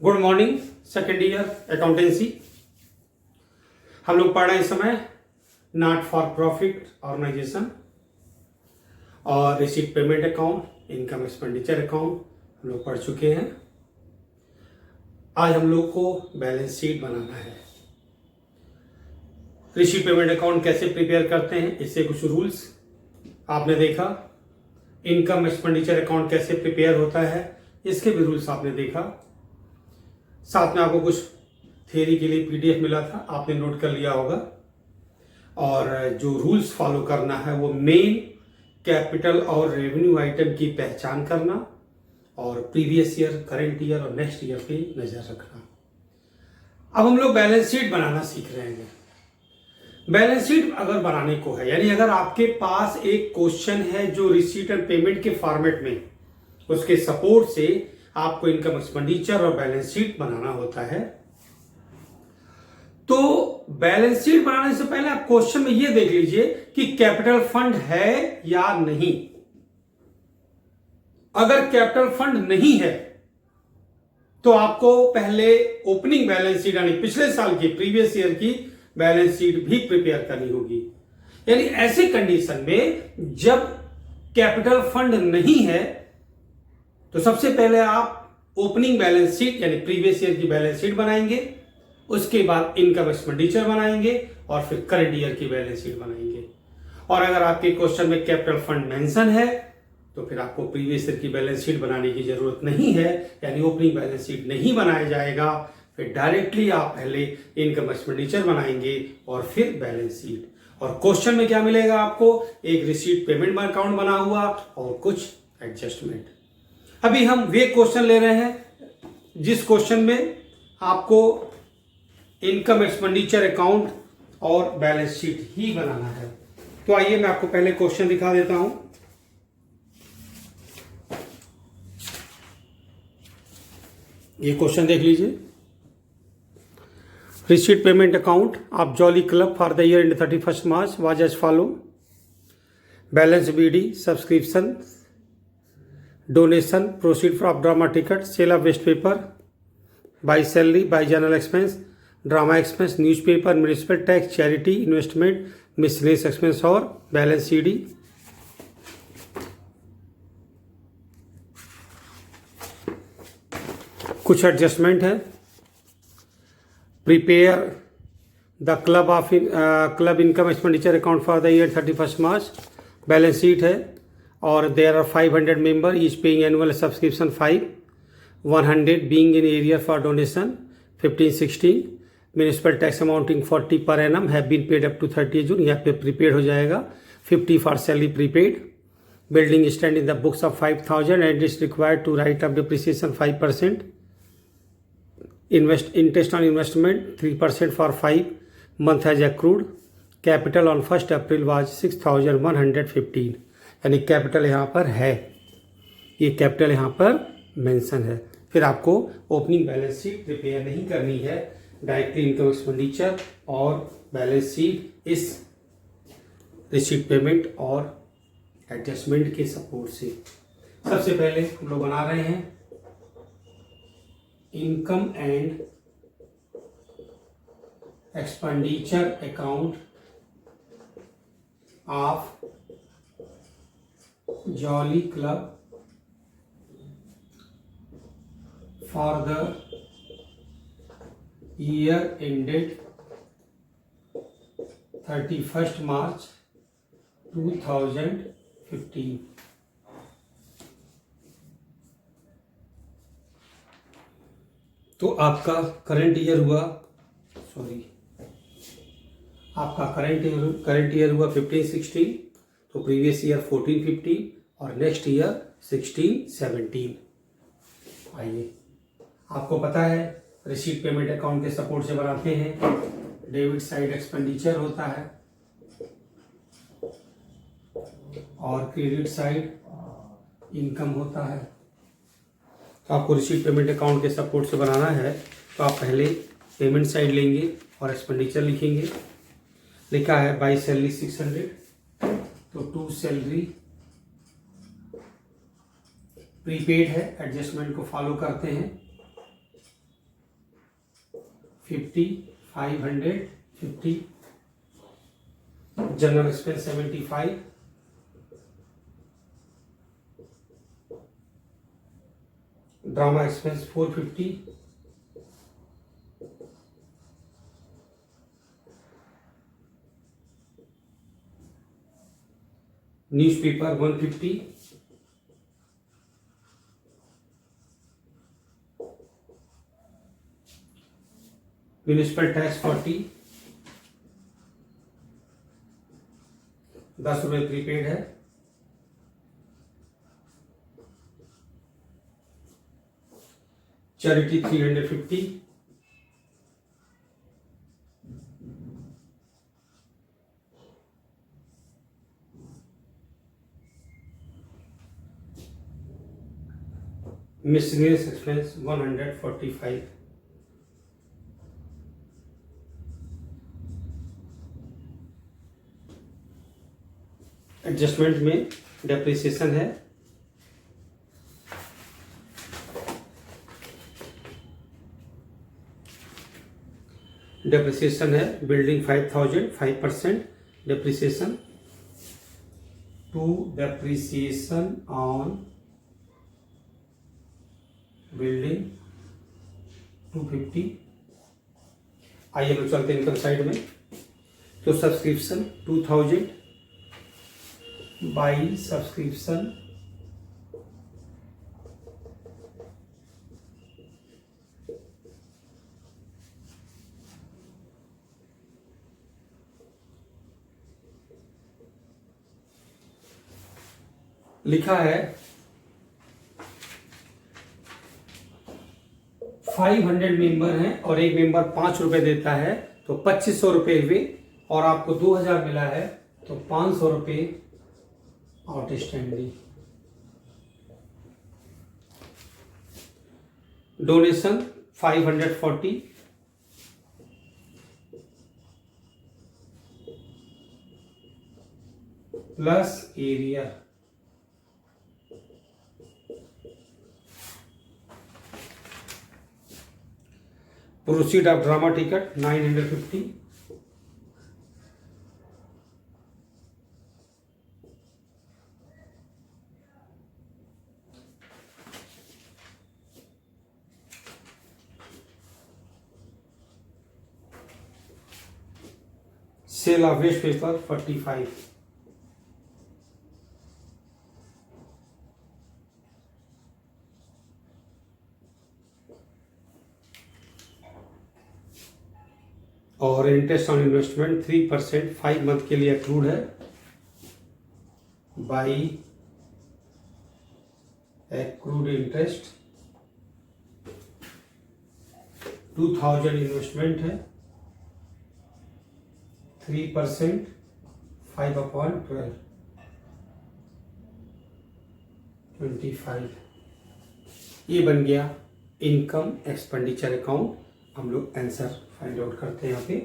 Good morning second year accountancy. हम लोग पढ़ रहे हैं इस समय नॉट फॉर प्रॉफिट ऑर्गेनाइजेशन और receipt payment account, income expenditure account हम लोग पढ़ चुके हैं। आज हम लोग को बैलेंस शीट बनाना है। रिसीट पेमेंट अकाउंट कैसे प्रिपेयर करते हैं, इससे कुछ रूल्स आपने देखा। इनकम एक्सपेंडिचर अकाउंट कैसे प्रिपेयर होता है, इसके भी रूल्स आपने देखा। साथ में आपको कुछ थियरी के लिए पीडीएफ मिला था, आपने नोट कर लिया होगा। और जो रूल्स फॉलो करना है वो मेन कैपिटल और रेवेन्यू आइटम की पहचान करना और प्रीवियस ईयर, करंट ईयर और नेक्स्ट ईयर पे नजर रखना। अब हम लोग बैलेंस शीट बनाना सीख रहे हैं। बैलेंस शीट अगर बनाने को है, यानी अगर आपके पास एक क्वेश्चन है जो रिसीट एंड पेमेंट के फॉर्मेट में, उसके सपोर्ट से आपको इनकम एक्सपेंडिचर और बैलेंस शीट बनाना होता है, तो बैलेंस शीट बनाने से पहले आप क्वेश्चन में यह देख लीजिए कि कैपिटल फंड है या नहीं। अगर कैपिटल फंड नहीं है तो आपको पहले ओपनिंग बैलेंस शीट यानी पिछले साल की, प्रीवियस ईयर की बैलेंस शीट भी प्रिपेयर करनी होगी। यानी ऐसे कंडीशन में जब कैपिटल फंड नहीं है तो सबसे पहले आप ओपनिंग बैलेंस शीट यानी प्रीवियस ईयर की बैलेंस शीट बनाएंगे, उसके बाद इनकम एक्सपेंडिचर बनाएंगे और फिर करंट ईयर की बैलेंस शीट बनाएंगे। और अगर आपके क्वेश्चन में कैपिटल फंड मेंशन है तो फिर आपको प्रीवियस ईयर की बैलेंस शीट बनाने की जरूरत नहीं है, यानी ओपनिंग बैलेंस शीट नहीं बनाया जाएगा। फिर डायरेक्टली आप पहले इनकम एक्सपेंडिचर बनाएंगे और फिर बैलेंस शीट। और क्वेश्चन में क्या मिलेगा आपको, एक रिसीट पेमेंट अकाउंट बना हुआ और कुछ एडजस्टमेंट। अभी हम वे क्वेश्चन ले रहे हैं जिस क्वेश्चन में आपको इनकम एक्सपेंडिचर अकाउंट और बैलेंस शीट ही बनाना है। तो आइए मैं आपको पहले क्वेश्चन दिखा देता हूं। ये क्वेश्चन देख लीजिए। Receipt payment account of jolly club for the year end 31 March was as follow: balance BD, subscription, donation, proceed from drama ticket, sale of waste paper, by salary, by general expense, drama expense, newspaper, municipal tax, charity, investment, miscellaneous expense और balance CD. कुछ adjustment है। Prepare the club income expenditure account for the year 31 March, balance sheet है और there are 500 member each paying annual subscription 5, 100 being in area for donation, 15-16 municipal tax amounting 40 per annum have been paid up to 30 June, यहाँ पे prepaid हो जाएगा। 50 for salary prepaid. Building stand in the books of 5000 and is required to write off depreciation 5%। Interest on investment 3% for 5 month has accrued. Capital on 1 April was 6115, यानी capital यहाँ पर है, ये capital यहाँ पर मेंशन है। फिर आपको ओपनिंग बैलेंस शीट प्रिपेयर नहीं करनी है, डायरेक्टली इनकम एक्सपेंडिचर और बैलेंस शीट इस रिसीट पेमेंट और एडजस्टमेंट के सपोर्ट से। सबसे पहले हम लोग बना रहे हैं income and expenditure account of jolly club for the year ended 31st March 2015। तो आपका करंट ईयर हुआ, आपका करंट ईयर हुआ 15-16, तो प्रीवियस ईयर 14-15 और नेक्स्ट ईयर 16-17। आइए, आपको पता है रिसीट पेमेंट अकाउंट के सपोर्ट से बनाते हैं। डेबिट साइड एक्सपेंडिचर होता है और क्रेडिट साइड इनकम होता है। तो आपको रिसीट पेमेंट अकाउंट के सपोर्ट से बनाना है तो आप पहले पेमेंट साइड लेंगे और एक्सपेंडिचर लिखेंगे। लिखा है बाई सैलरी 600, तो टू सैलरी प्रीपेड है, एडजस्टमेंट को फॉलो करते हैं। 50, 500, 50, general expense 75, drama expense 450, newspaper 150, municipal tax 40, 10 रुपये प्रीपेड है, चैरिटी 350, मिसलेनियस एक्सपेंस 145, एडजस्टमेंट में डेप्रिसिएशन है, building 5000, 5% depreciation, to depreciation on building 250। आइए हम चलते हैं इनकम साइड में। तो सब्सक्रिप्शन 2000 बाई सब्सक्रिप्शन लिखा है 500 मेंबर हैं और एक मेंबर 5 रुपए देता है तो 2500 रुपए हुए, और आपको 2000 मिला है तो 500 रुपए outstanding. Donation 540, plus area proceed of drama ticket 950, sale of waste paper 45, और इंटरेस्ट ऑन इन्वेस्टमेंट 3% 5 मंथ के लिए अक्रूड है बाई एक्रूड इंटरेस्ट। 2000 इन्वेस्टमेंट है, 3% 5/12 25। ये बन गया इनकम एक्सपेंडिचर अकाउंट। हम लोग आंसर फाइंड आउट करते हैं यहाँ पे।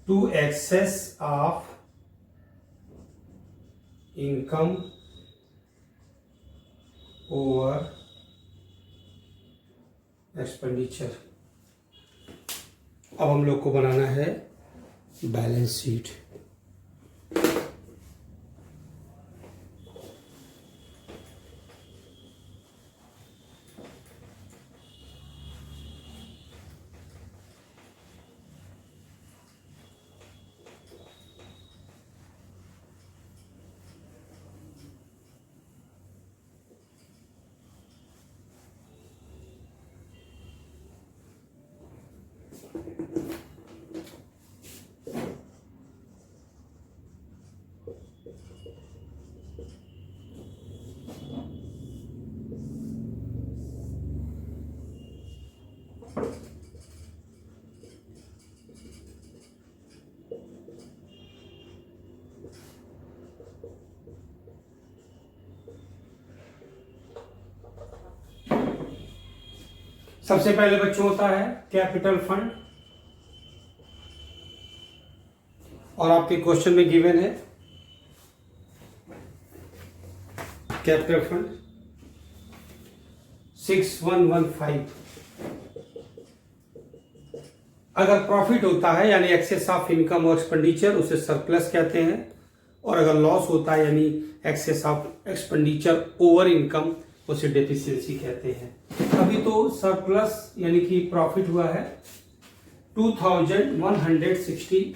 To excess of income over expenditure। अब हम लोग को बनाना है बैलेंस शीट। सबसे पहले बच्चों होता है कैपिटल फंड, और आपके क्वेश्चन में गिवन है कैपिटल फंड 6115। अगर प्रॉफिट होता है यानी एक्सेस ऑफ इनकम और एक्सपेंडिचर, उसे सरप्लस कहते हैं, और अगर लॉस होता है यानी excess of expenditure over income, उसे डेफिशिएंसी कहते हैं। अभी तो सरप्लस यानी कि प्रॉफिट हुआ है 2160।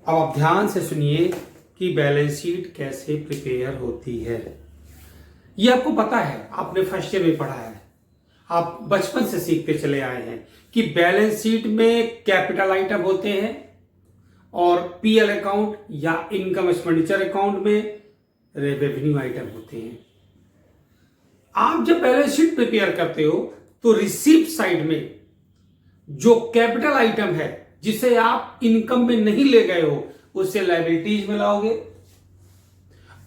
अब आप ध्यान से सुनिए कि बैलेंस शीट कैसे प्रिपेयर होती है। ये आपको पता है, आपने फर्स्ट ईयर में पढ़ा है, आप बचपन से सीखते चले आए हैं कि बैलेंस शीट में कैपिटल आइटम होते हैं और पीएल अकाउंट या इनकम एक्सपेंडिचर अकाउंट में रेवेन्यू आइटम होते हैं। आप जब बैलेंस शीट प्रिपेयर करते हो तो रिसीप्ट साइड में जो कैपिटल आइटम है जिसे आप इनकम में नहीं ले गए हो, उसे लायबिलिटीज में लाओगे,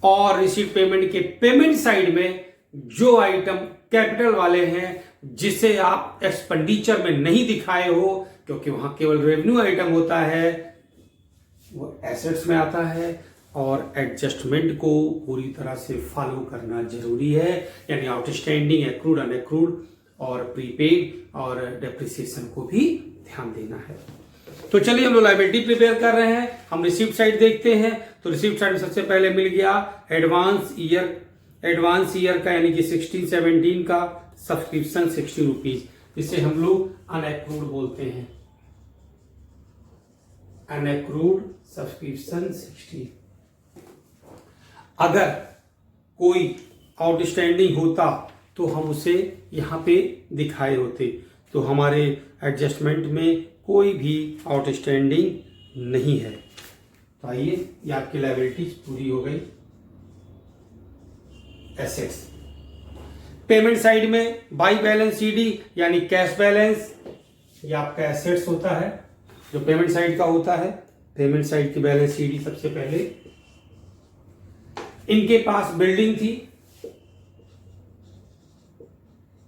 और रिसीट पेमेंट के पेमेंट साइड में जो आइटम कैपिटल वाले हैं जिसे आप एक्सपेंडिचर में नहीं दिखाए हो क्योंकि वहां केवल रेवेन्यू आइटम होता है, वो एसेट्स में आता है। और एडजस्टमेंट को पूरी तरह से फॉलो करना जरूरी है, यानी आउटस्टैंडिंग, एक्रूड, अनएक्रूड और प्रीपेड और डेप्रिसिएशन को भी ध्यान देना है। तो चलिए हम लोग लायबिलिटी प्रिपेयर कर रहे हैं, हम रिसीप्ट साइड देखते हैं। तो रिसीप्ट साइड में सबसे पहले मिल गया एडवांस ईयर का यानी कि 16-17 का सब्सक्रिप्शन 60 रुपीज, जिसे हम लोग अनएक्रूड बोलते हैं। अनएक्रूड सब्सक्रिप्शन 60। अगर कोई आउटस्टैंडिंग होता तो हम उसे यहां पे दिखाए होते, तो हमारे एडजस्टमेंट में कोई भी आउटस्टैंडिंग नहीं है। तो आइए, ये आपकी लायबिलिटीज पूरी हो गई। एसेट्स पेमेंट साइड में बाई बैलेंस सीडी यानी कैश बैलेंस, ये आपका एसेट्स होता है जो पेमेंट साइड का होता है। पेमेंट साइड की बैलेंस सीडी सबसे पहले, इनके पास बिल्डिंग थी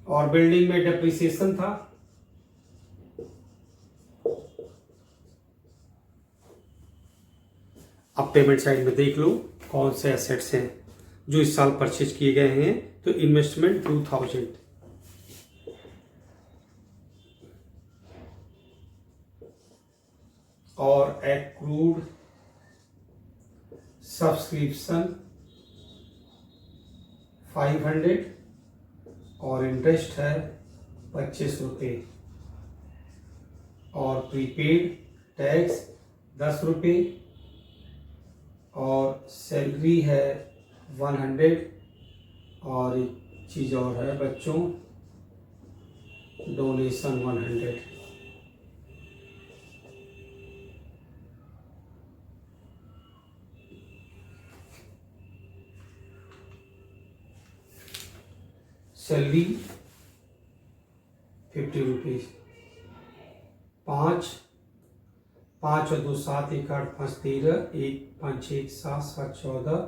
और बिल्डिंग में डेप्रिसिएशन था। अब पेमेंट साइड में देख लो कौन से एसेट्स हैं जो इस साल परचेज किए गए हैं। तो इन्वेस्टमेंट 2000, और एक्रूड सब्सक्रिप्शन 500, और इंटरेस्ट है 25 रुपये, और प्रीपेड टैक्स 10 रुपये, और सैलरी है 100, और एक चीज़ और है बच्चों, डोनेशन 100। Salary 50 rupees. 5 और 2 7, 1 8 5 13, 1 5 6 7 7 14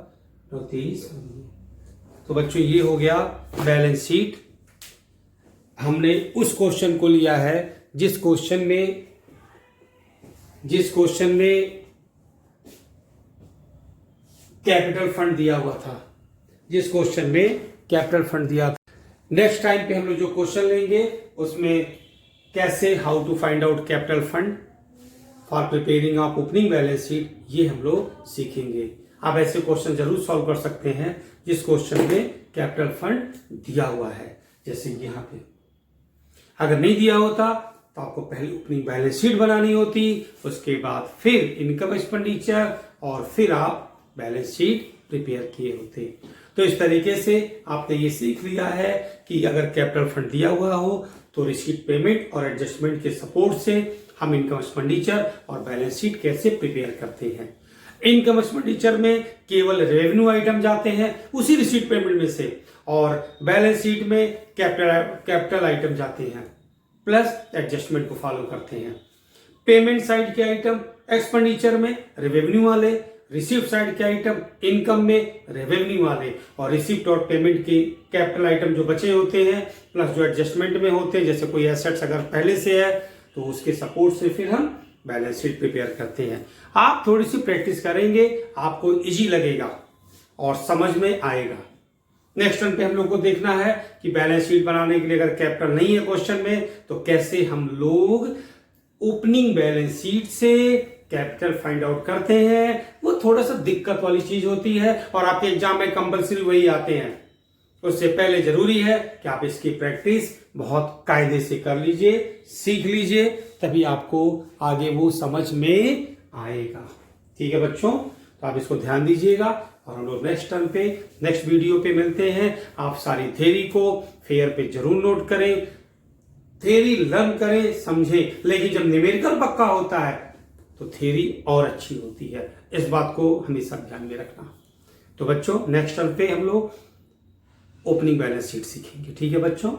9 23। तो बच्चों ये हो गया बैलेंस शीट। हमने उस क्वेश्चन को लिया है जिस क्वेश्चन में कैपिटल फंड दिया हुआ था, जिस क्वेश्चन में कैपिटल फंड दिया था। नेक्स्ट टाइम पे हम लोग जो क्वेश्चन लेंगे उसमें कैसे how to find out capital fund for preparing of opening balance sheet, ये हम लोग सीखेंगे। आप ऐसे क्वेश्चन जरूर सॉल्व कर सकते हैं जिस क्वेश्चन में कैपिटल फंड दिया हुआ है। जैसे यहाँ पे अगर नहीं दिया होता तो आपको पहले ओपनिंग बैलेंस शीट बनानी होती, उसके बाद फिर इनकम एक्सपेंडिचर, और फिर आप बैलेंस शीट प्रिपेयर किए होते। तो इस तरीके से आपने ये सीख लिया है कि अगर कैपिटल फंड दिया हुआ हो तो रिसीट पेमेंट और एडजस्टमेंट के सपोर्ट से हम इनकम एक्सपेंडिचर और बैलेंस शीट कैसे प्रिपेयर करते हैं। इनकम एक्सपेंडिचर में केवल रेवेन्यू आइटम जाते हैं उसी रिसीट पेमेंट में से, और बैलेंस शीट में कैपिटल आइटम जाते हैं प्लस एडजस्टमेंट को फॉलो करते हैं। पेमेंट साइड के आइटम एक्सपेंडिचर में रेवेन्यू वाले, रिसीव्ड साइड के आइटम, इनकम में रेवेन्यू वाले, और रिसिप्ट और पेमेंट के कैपिटल आइटम जो बचे होते हैं, प्लस जो एडजस्टमेंट में होते हैं, जैसे कोई एसेट्स अगर पहले से है तो उसके सपोर्ट से फिर हम बैलेंस शीट प्रिपेयर करते हैं। आप थोड़ी सी प्रैक्टिस करेंगे, आपको इजी लगेगा और समझ में आएगा। नेक्स्ट टर्न पे हम लोग को देखना है कि बैलेंस शीट बनाने के लिए अगर कैपिटल नहीं है क्वेश्चन में, तो कैसे हम लोग ओपनिंग बैलेंस शीट से कैपिटल फाइंड आउट करते हैं। वो थोड़ा सा दिक्कत वाली चीज होती है और आपके एग्जाम में कंपलसरी वही आते हैं। उससे पहले जरूरी है कि आप इसकी प्रैक्टिस बहुत कायदे से कर लीजिए, सीख लीजिए, तभी आपको आगे वो समझ में आएगा। ठीक है बच्चों, तो आप इसको ध्यान दीजिएगा और हम लोग नेक्स्ट टर्न पे, नेक्स्ट वीडियो पे मिलते हैं। आप सारी थ्योरी को फेयर पे जरूर नोट करें, थ्योरी लर्न करें, समझें, लेकिन जब न्यूमेरिकल पक्का होता है तो थ्योरी और अच्छी होती है। इस बात को हमेशा ध्यान में रखना। तो बच्चों नेक्स्ट टर्न पे हम लोग ओपनिंग बैलेंस शीट सीखेंगे। ठीक है बच्चों।